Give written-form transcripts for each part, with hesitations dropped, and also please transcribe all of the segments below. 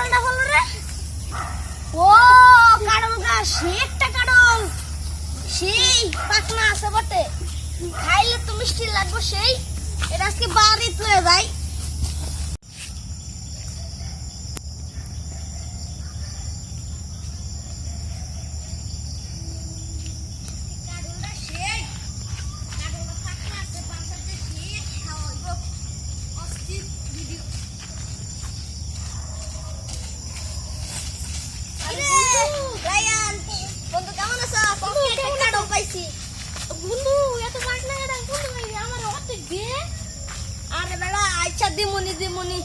কাঁঠালটা হলো রে? ও কাঁঠাল গাছ, সে একটা কাঁঠাল, সেই পাকনা আছে বটে, খাইলে তো মিষ্টি লাগবে সেই। এটা আজকে বাড়িতে লয়ে যাই। কাঁঠালটা সেই, কাঁঠালটা পাকনা আছে, বাচ্চাদের সেই খাওয়া হইব। অস্থির ভিডিও। রায়ান, বন্ধু কেমন আছো? একটা কাঁঠাল পাইছি। বন্ধু এত মাছ না এটা বন্ধু ভাই আমার অর্ধেক দে। আরে বেড়া, আচ্ছা দিমুনি দিমুনি।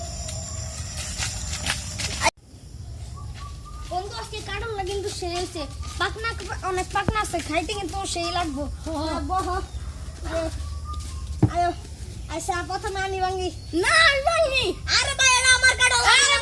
বন্ধু আজকে কাঁঠালটা কিন্তু সেই হয়েছে, পাকনা অনেক পাকনা আছে, খাইতে কিন্তু সেই লাগবো। বহ আয়ো আচ্ছা, প্রথমে আনি ভাঙ্গি। না আমি ভাঙ্গি। আরে ভাই, এটা আমার কাঁঠাল। আরে